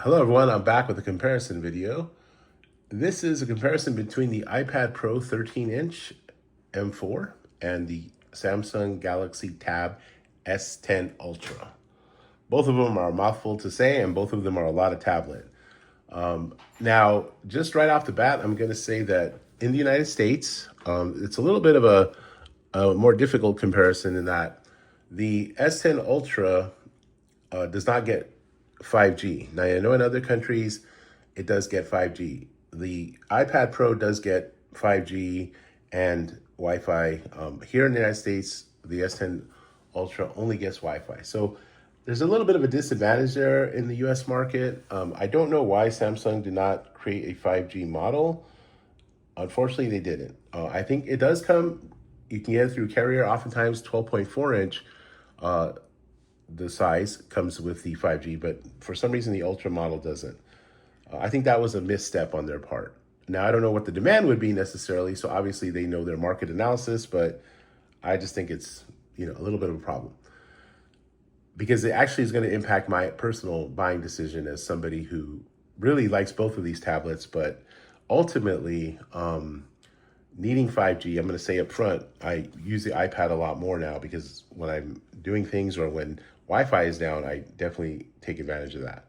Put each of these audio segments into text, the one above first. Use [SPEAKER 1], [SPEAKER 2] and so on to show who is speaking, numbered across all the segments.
[SPEAKER 1] Hello everyone, I'm back with a comparison video. This is a comparison between the iPad Pro 13-inch M4 and the Samsung Galaxy Tab S10 Ultra. Both of them are a mouthful to say, and both of them are a lot of tablet. Now, just right off the bat, I'm going to say that in the United States, it's a little bit of a more difficult comparison in that the S10 Ultra does not get 5G. Now, I know in other countries it does get 5G. The iPad Pro does get 5G and Wi-Fi. Here in the United States, the S10 Ultra only gets Wi-Fi. So there's a little bit of a disadvantage there in the US market. I don't know why Samsung did not create a 5G model. Unfortunately, they didn't. I think it does come, you can get it through carrier, oftentimes 12.4-inch. The size comes with the 5G, but for some reason the Ultra model doesn't. I think that was a misstep on their part. Now, I don't know what the demand would be necessarily, so obviously they know their market analysis, but I just think it's, a little bit of a problem because it actually is going to impact my personal buying decision as somebody who really likes both of these tablets, but ultimately needing 5G, I'm going to say up front, I use the iPad a lot more now because when I'm doing things or when Wi-Fi is down, I definitely take advantage of that.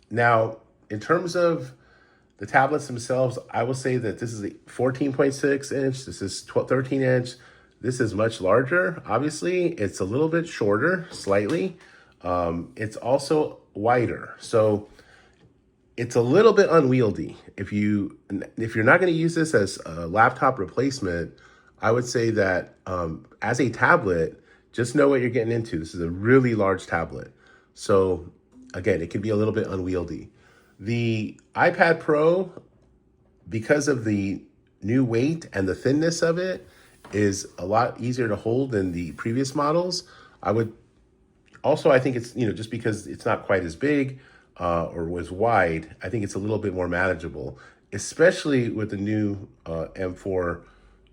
[SPEAKER 1] Now, in terms of the tablets themselves, I will say that this is a 14.6-inch, this is 13-inch. This is much larger. Obviously, it's a little bit shorter, slightly. It's also wider. So it's a little bit unwieldy. If you're not going to use this as a laptop replacement, I would say that as a tablet, just know what you're getting into. This is a really large tablet. So again, it can be a little bit unwieldy. The iPad Pro, because of the new weight and the thinness of it, is a lot easier to hold than the previous models. I think it's, just because it's not quite as big, or was wide, I think it's a little bit more manageable, especially with the new M4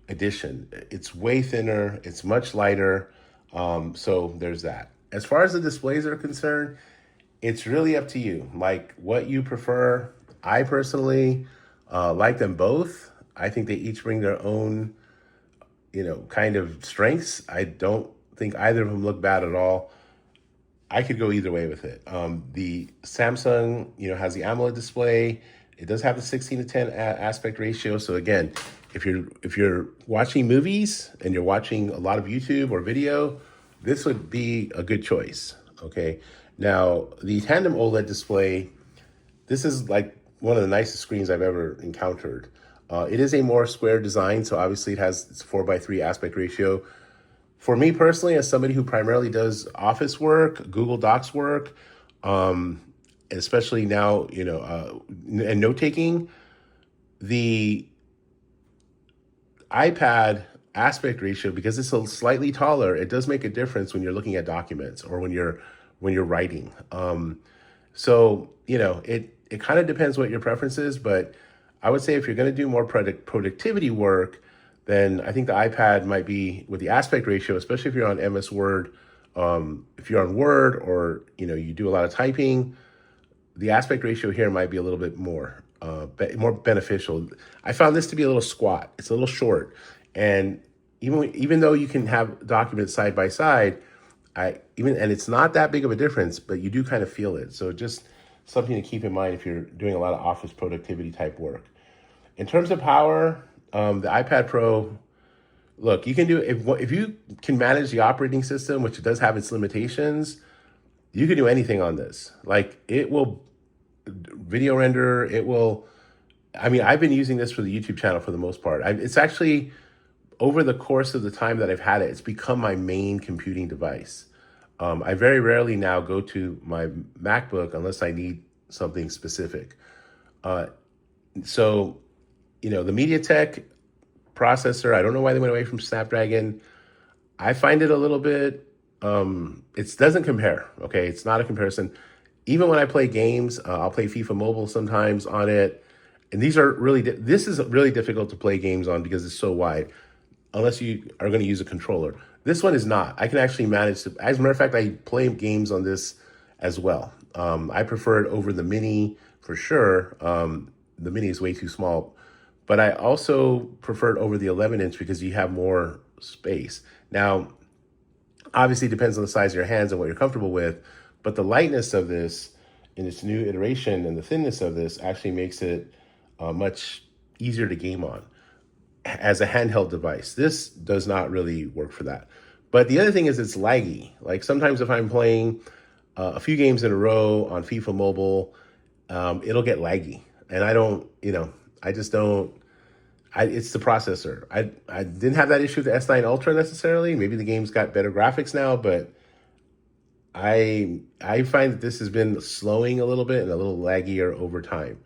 [SPEAKER 1] edition. It's way thinner, it's much lighter, so there's that. As far as the displays are concerned, it's really up to you, like what you prefer. I personally like them both. I think they each bring their own, kind of strengths. I don't think either of them look bad at all. I could go either way with it. The Samsung, has the AMOLED display. It does have the 16:10 aspect ratio. So again, if you're watching movies and you're watching a lot of YouTube or video, this would be a good choice. Okay. Now, the tandem OLED display, this is like one of the nicest screens I've ever encountered. It is a more square design, so obviously it has its 4:3 aspect ratio. For me personally, as somebody who primarily does office work, Google Docs work, especially now, and note-taking, the iPad aspect ratio, because it's a slightly taller, it does make a difference when you're looking at documents or when you're writing. So, it kind of depends what your preference is, but I would say if you're going to do more productivity work, then I think the iPad might be, with the aspect ratio, especially if you're on MS Word, if you're on Word or, you do a lot of typing, the aspect ratio here might be a little bit more beneficial. I found this to be a little squat. It's a little short. And even though you can have documents side by side, and it's not that big of a difference, but you do kind of feel it. So just something to keep in mind if you're doing a lot of office productivity type work. In terms of power, the iPad Pro, look, you can do, if you can manage the operating system, which does have its limitations, you can do anything on this. Like, it will video render, I've been using this for the YouTube channel for the most part. It's actually, over the course of the time that I've had it, it's become my main computing device. I very rarely now go to my MacBook unless I need something specific. So, the MediaTek processor, I don't know why they went away from Snapdragon. I find it a little bit, it doesn't compare, okay? It's not a comparison. Even when I play games, I'll play FIFA Mobile sometimes on it. And this is really difficult to play games on because it's so wide, unless you are going to use a controller. This one is not. I can actually manage to, as a matter of fact, I play games on this as well. I prefer it over the mini for sure. The mini is way too small, but I also prefer it over the 11-inch because you have more space. Now, obviously, it depends on the size of your hands and what you're comfortable with, but the lightness of this in its new iteration and the thinness of this actually makes it much easier to game on as a handheld device. This does not really work for that. But the other thing is it's laggy. Like sometimes if I'm playing a few games in a row on FIFA Mobile, it'll get laggy. And I don't, I just don't, it's the processor. I didn't have that issue with the S9 Ultra necessarily. Maybe the game's got better graphics now, but I find that this has been slowing a little bit and a little laggier over time.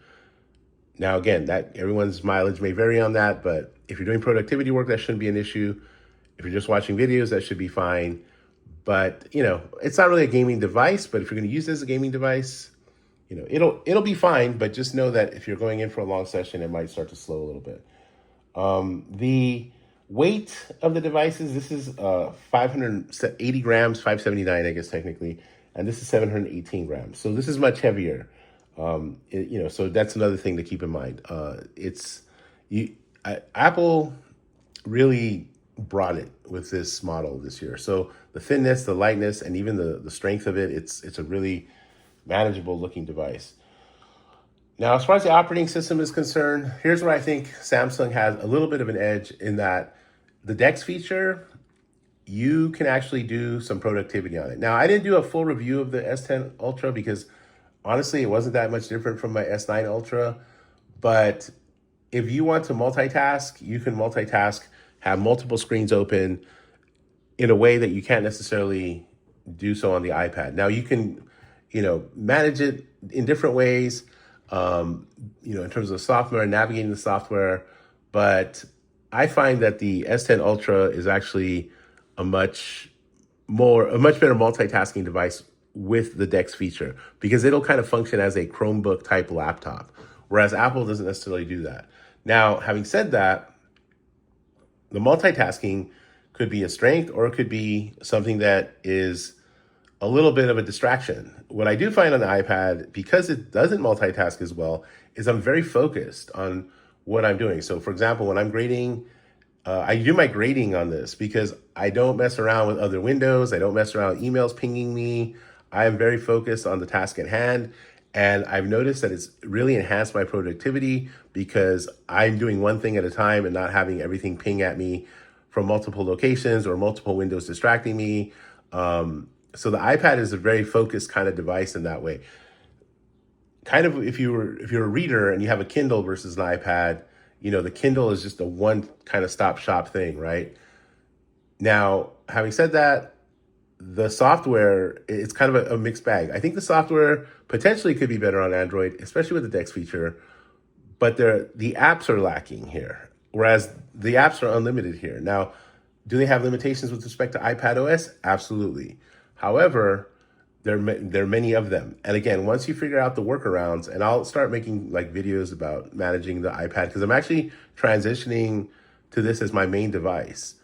[SPEAKER 1] Now, again, that everyone's mileage may vary on that, but if you're doing productivity work, that shouldn't be an issue. If you're just watching videos, that should be fine. But, it's not really a gaming device, but if you're going to use it as a gaming device, it'll be fine, but just know that if you're going in for a long session, it might start to slow a little bit. The weight of the devices, this is 580 grams, 579, I guess, technically, and this is 718 grams. So this is much heavier. So that's another thing to keep in mind. Apple really brought it with this model this year. So the thinness, the lightness, and even the strength of it, it's a really manageable looking device. Now, as far as the operating system is concerned, here's where I think Samsung has a little bit of an edge in that the DeX feature, you can actually do some productivity on it. Now, I didn't do a full review of the S10 Ultra because honestly, it wasn't that much different from my S9 Ultra. But if you want to multitask, you can multitask, have multiple screens open in a way that you can't necessarily do so on the iPad. Now, you can, manage it in different ways, in terms of software, navigating the software. But I find that the S10 Ultra is actually a much better multitasking device with the DeX feature because it'll kind of function as a Chromebook type laptop, whereas Apple doesn't necessarily do that. Now, having said that, the multitasking could be a strength or it could be something that is a little bit of a distraction. What I do find on the iPad, because it doesn't multitask as well, is I'm very focused on what I'm doing. So for example, when I'm grading, I do my grading on this because I don't mess around with other windows. I don't mess around with emails pinging me. I am very focused on the task at hand. And I've noticed that it's really enhanced my productivity because I'm doing one thing at a time and not having everything ping at me from multiple locations or multiple windows distracting me. So the iPad is a very focused kind of device in that way. Kind of if you're a reader and you have a Kindle versus an iPad, the Kindle is just a one kind of stop shop thing, right? Now, having said that, the software, it's kind of a mixed bag. I think the software potentially could be better on Android, especially with the DeX feature, but the apps are lacking here, whereas the apps are unlimited here. Now, do they have limitations with respect to iPad OS? Absolutely. However, there are many of them. And again, once you figure out the workarounds, and I'll start making like videos about managing the iPad because I'm actually transitioning to this as my main device.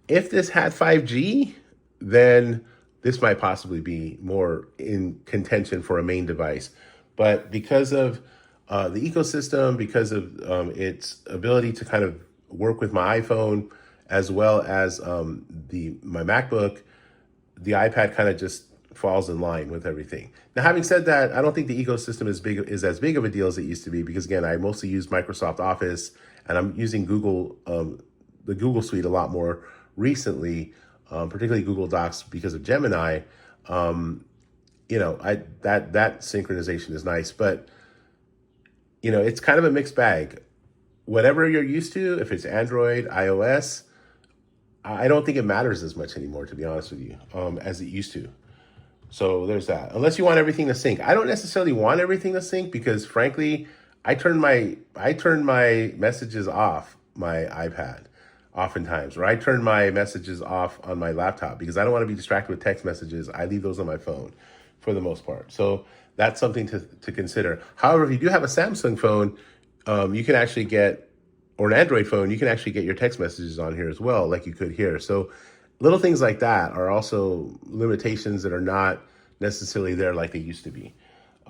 [SPEAKER 1] If this had 5G, then this might possibly be more in contention for a main device. But because of the ecosystem, because of its ability to kind of work with my iPhone as well as my MacBook, the iPad kind of just falls in line with everything. Now, having said that, I don't think the ecosystem is as big of a deal as it used to be because, again, I mostly use Microsoft Office and I'm using the Google Suite a lot more recently, particularly Google Docs because of Gemini. That synchronization is nice, but it's kind of a mixed bag. Whatever you're used to, if it's Android, iOS, I don't think it matters as much anymore, to be honest with you, as it used to. So there's that. Unless you want everything to sync. I don't necessarily want everything to sync because, frankly, I turn my messages off my iPad oftentimes, or I turn my messages off on my laptop because I don't want to be distracted with text messages. I leave those on my phone for the most part. So that's something to consider. However, if you do have a Samsung phone, you can actually or an Android phone, you can actually get your text messages on here as well, like you could here. So little things like that are also limitations that are not necessarily there like they used to be.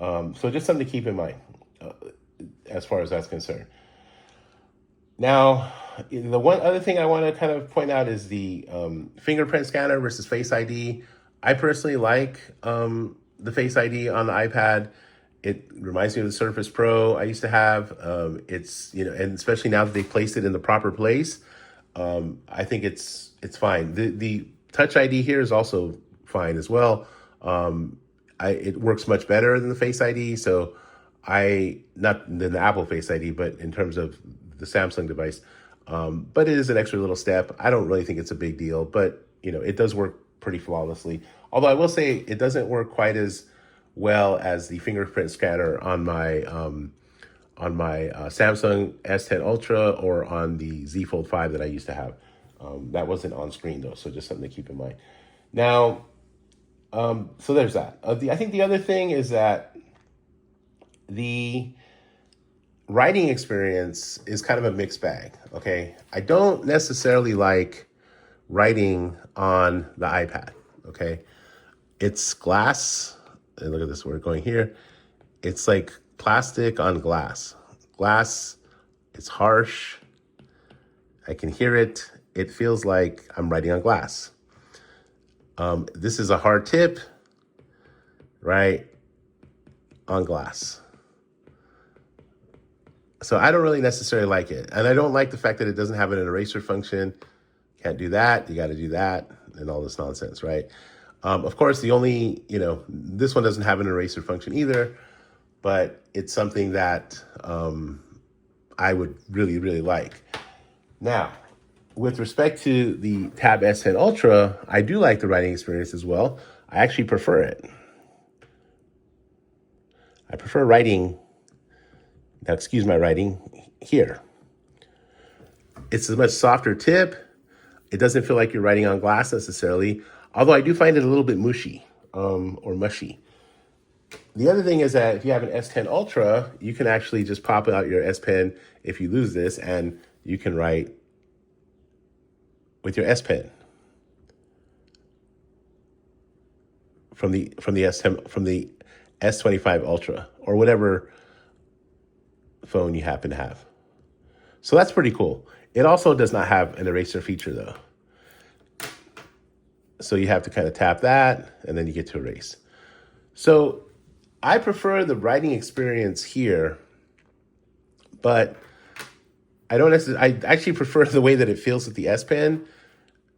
[SPEAKER 1] So just something to keep in mind as far as that's concerned. Now, the one other thing I want to kind of point out is the fingerprint scanner versus Face ID. I personally like the Face ID on the iPad. It reminds me of the Surface Pro I used to have. It's, and especially now that they placed it in the proper place, I think it's fine. The Touch ID here is also fine as well. It works much better than the Face ID. So not than the Apple Face ID, but in terms of the Samsung device. But it is an extra little step. I don't really think it's a big deal, but it does work pretty flawlessly. Although I will say it doesn't work quite as well as the fingerprint scanner on my Samsung S10 Ultra or on the Z Fold 5 that I used to have. That wasn't on screen though, so just something to keep in mind. Now, so there's that. I think the other thing is that the writing experience is kind of a mixed bag, okay? I don't necessarily like writing on the iPad, okay? It's glass, and look at this word going here. It's like plastic on glass. Glass, it's harsh. I can hear it. It feels like I'm writing on glass. This is a hard tip, right, on glass. So I don't really necessarily like it. And I don't like the fact that it doesn't have an eraser function. Can't do that. You got to do that and all this nonsense, right? Of course, the only, this one doesn't have an eraser function either, but it's something that I would really, really like. Now, with respect to the Tab S10 Ultra, I do like the writing experience as well. I actually prefer it. I prefer writing. Now, excuse my writing here. It's a much softer tip. It doesn't feel like you're writing on glass necessarily, although I do find it a little bit mushy or mushy. The other thing is that if you have an S10 Ultra, you can actually just pop out your S Pen if you lose this, and you can write with your S Pen from the S25 Ultra or whatever phone you happen to have. So that's pretty cool. It also does not have an eraser feature though. So you have to kind of tap that and then you get to erase. So I prefer the writing experience here, but I don't necessarily, I actually prefer the way that it feels with the S Pen.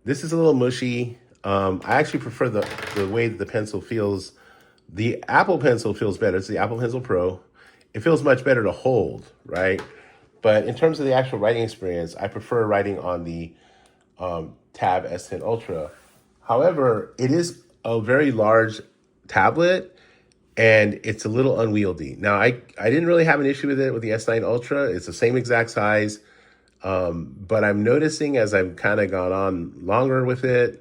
[SPEAKER 1] This is a little mushy. I actually prefer the way that the pencil feels. The Apple Pencil feels better. It's the Apple Pencil Pro. It feels much better to hold, right? But in terms of the actual writing experience, I prefer writing on the Tab S10 Ultra. However, it is a very large tablet and it's a little unwieldy. Now, I didn't really have an issue with it with the S9 Ultra. It's the same exact size. But I'm noticing as I've kind of gone on longer with it,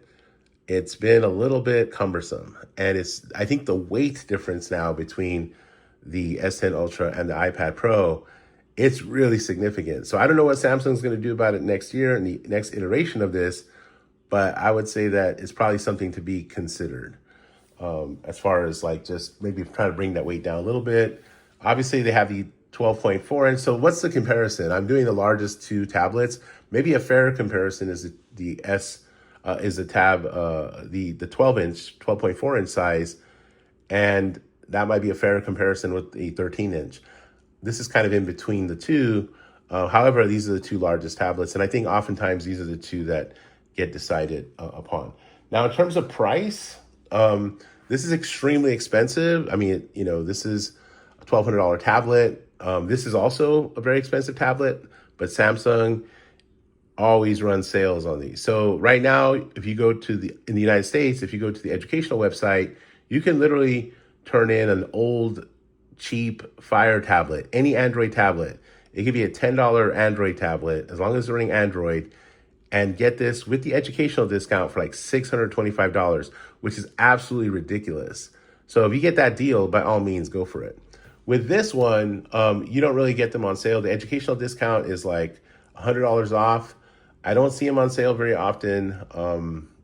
[SPEAKER 1] it's been a little bit cumbersome. And I think the weight difference now between the S10 Ultra and the iPad Pro, it's really significant. So I don't know what Samsung's going to do about it next year and the next iteration of this, but I would say that it's probably something to be considered as far as like just maybe trying to bring that weight down a little bit. Obviously, they have the 12.4 inch. So what's the comparison? I'm doing the largest two tablets. Maybe a fair comparison is the Tab, the 12 inch, 12.4 inch size, and that might be a fair comparison with the 13 inch. This is kind of in between the two. However, these are the two largest tablets, and I think oftentimes these are the two that get decided upon. Now, in terms of price, this is extremely expensive. I mean, this is a $1,200 tablet. This is also a very expensive tablet, but Samsung always runs sales on these. So right now, if you go to in the United States, if you go to the educational website, you can literally turn in an old, cheap Fire tablet, any Android tablet. It could be a $10 Android tablet, as long as it's running Android, and get this with the educational discount for like $625, which is absolutely ridiculous. So if you get that deal, by all means, go for it. With this one, you don't really get them on sale. The educational discount is like $100 off. I don't see them on sale very often.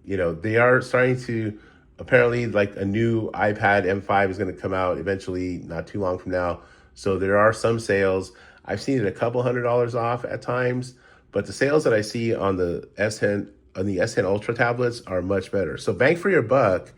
[SPEAKER 1] They are starting to Apparently, like a new iPad M5 is going to come out eventually, not too long from now. So there are some sales. I've seen it a couple $100 off at times, but the sales that I see on the S10 Ultra tablets are much better. So bang for your buck,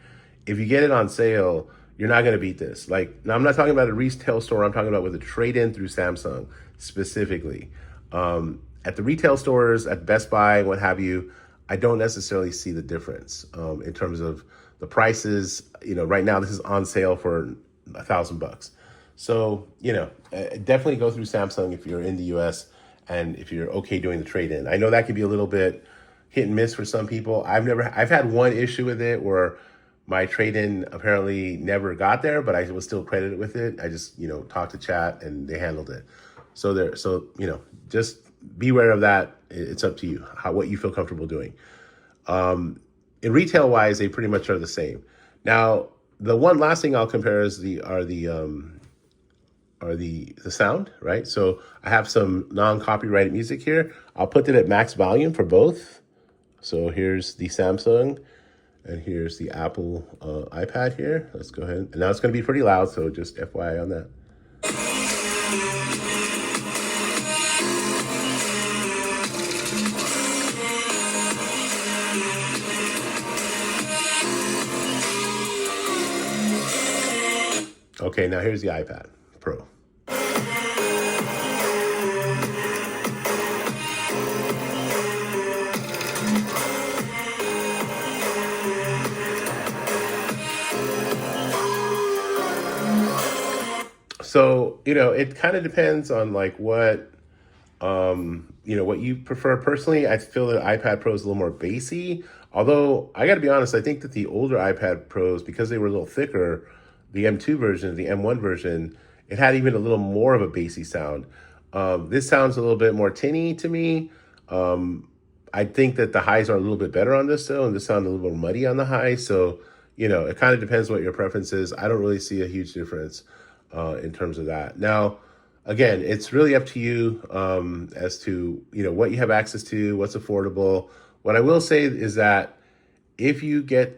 [SPEAKER 1] if you get it on sale, you're not going to beat this. Like, now I'm not talking about a retail store. I'm talking about with a trade-in through Samsung specifically. At the retail stores, at Best Buy, what have you, I don't necessarily see the difference in terms of the prices. You know, right now this is on sale for $1,000. So, you know, definitely go through Samsung if you're in the US and if you're okay doing the trade-in. I know that can be a little bit hit and miss for some people. I've had one issue with it where my trade-in apparently never got there, but I was still credited with it. I just, you know, talked to chat and they handled it. So, you know, just beware of that. It's up to you, what you feel comfortable doing. In retail wise, they pretty much are the same. Now, the one last thing I'll compare is the sound, right? So I have some non-copyrighted music here. I'll put it at max volume for both. So here's the Samsung and here's the Apple iPad here. Let's go ahead. And now it's going to be pretty loud, so just FYI on that. Okay, now here's the iPad Pro. So, you know, it kind of depends on like what, you know, what you prefer. Personally, I feel that iPad Pro is a little more bassy. Although I got to be honest, I think that the older iPad Pros, because they were a little thicker, the M2 version, the M1 version, it had even a little more of a bassy sound. This sounds a little bit more tinny to me. I think that the highs are a little bit better on this though, and this sounds a little more muddy on the high. So, you know, it kind of depends what your preference is. I don't really see a huge difference in terms of that. Now, again, it's really up to you as to, you know, what you have access to, what's affordable. What I will say is that if you get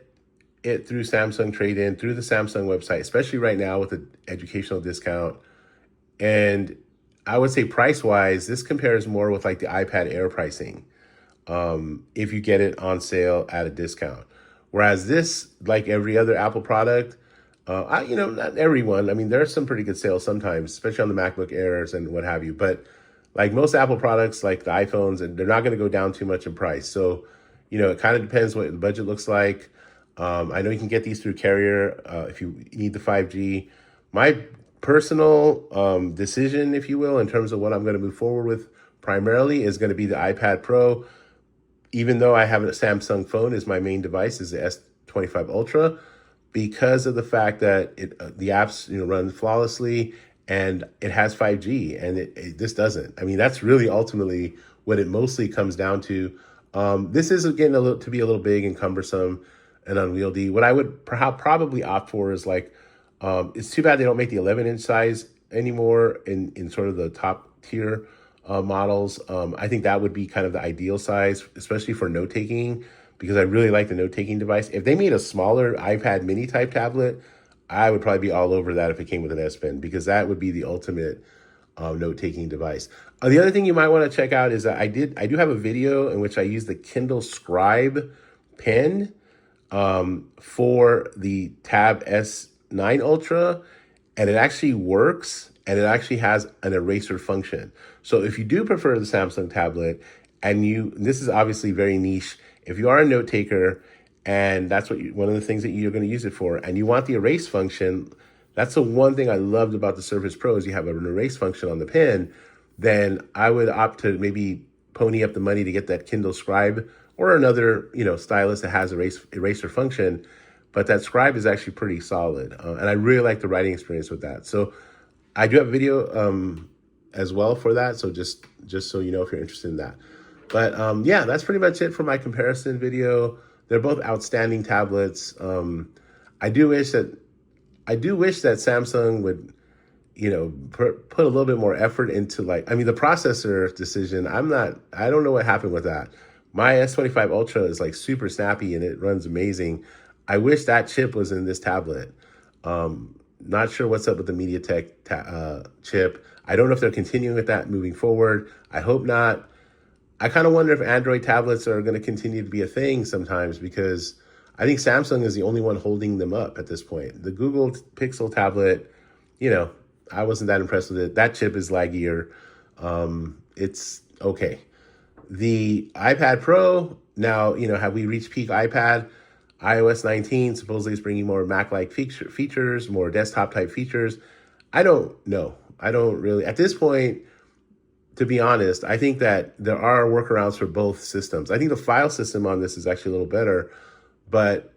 [SPEAKER 1] it through Samsung Trade-In, through the Samsung website, especially right now with the educational discount, and I would say price-wise, this compares more with like the iPad Air pricing if you get it on sale at a discount. Whereas this, like every other Apple product, you know, not everyone. I mean, there are some pretty good sales sometimes, especially on the MacBook Airs and what have you. But like most Apple products, like the iPhones, and they're not going to go down too much in price. So, you know, it kind of depends what the budget looks like. I know you can get these through carrier if you need the 5G. My personal decision, if you will, in terms of what I'm going to move forward with primarily is going to be the iPad Pro. Even though I have a Samsung phone as my main device, is the S25 Ultra, because of the fact that the apps, you know, run flawlessly and it has 5G and this doesn't. I mean, that's really ultimately what it mostly comes down to. This is getting to be a little big and cumbersome and unwieldy. What I would probably opt for is like, it's too bad they don't make the 11-inch size anymore in sort of the top tier models. I think that would be kind of the ideal size, especially for note taking, because I really like the note taking device. If they made a smaller iPad mini type tablet, I would probably be all over that if it came with an S Pen, because that would be the ultimate note taking device. The other thing you might want to check out is that I do have a video in which I use the Kindle Scribe pen for the Tab S9 Ultra, and it actually works, and it actually has an eraser function. So if you do prefer the Samsung tablet, and this is obviously very niche, if you are a note taker and that's one of the things that you're going to use it for, and you want the erase function, that's the one thing I loved about the Surface Pro is you have an erase function on the pen, then I would opt to maybe pony up the money to get that Kindle Scribe or another, you know, stylus that has eraser function. But that Scribe is actually pretty solid. And I really like the writing experience with that. So I do have a video as well for that. So just so you know if you're interested in that. But yeah, that's pretty much it for my comparison video. They're both outstanding tablets. I do wish that Samsung would, you know, put a little bit more effort into, like, I mean, the processor decision, I don't know what happened with that. My S25 Ultra is like super snappy and it runs amazing. I wish that chip was in this tablet. Not sure what's up with the MediaTek chip. I don't know if they're continuing with that moving forward. I hope not. I kind of wonder if Android tablets are going to continue to be a thing sometimes, because I think Samsung is the only one holding them up at this point. The Google Pixel tablet, I wasn't that impressed with it. That chip is laggier. It's okay. The iPad Pro, now, have we reached peak iPad? iOS 19 supposedly is bringing more Mac-like features, more desktop-type features. I don't know. I don't really, at this point, to be honest, I think that there are workarounds for both systems. I think the file system on this is actually a little better, but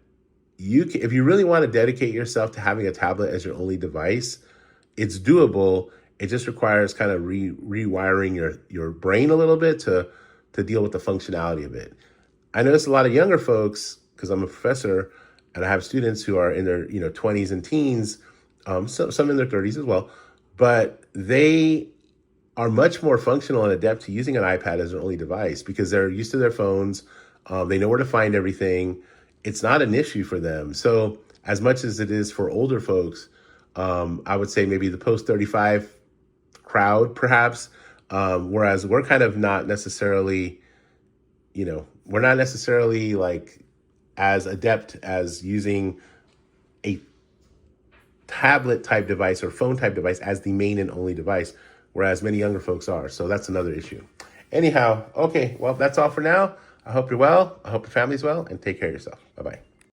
[SPEAKER 1] if you really want to dedicate yourself to having a tablet as your only device, it's doable. It just requires kind of rewiring your brain a little bit to deal with the functionality of it. I notice a lot of younger folks, because I'm a professor and I have students who are in their 20s and teens, some in their 30s as well, but they are much more functional and adept to using an iPad as their only device because they're used to their phones. They know where to find everything. It's not an issue for them. So as much as it is for older folks, I would say maybe the post 35 crowd, perhaps, whereas we're kind of not necessarily, we're not necessarily like as adept as using a tablet type device or phone type device as the main and only device, whereas many younger folks are. So that's another issue. Anyhow, okay, well, that's all for now. I hope you're well. I hope your family's well, and take care of yourself. Bye-bye.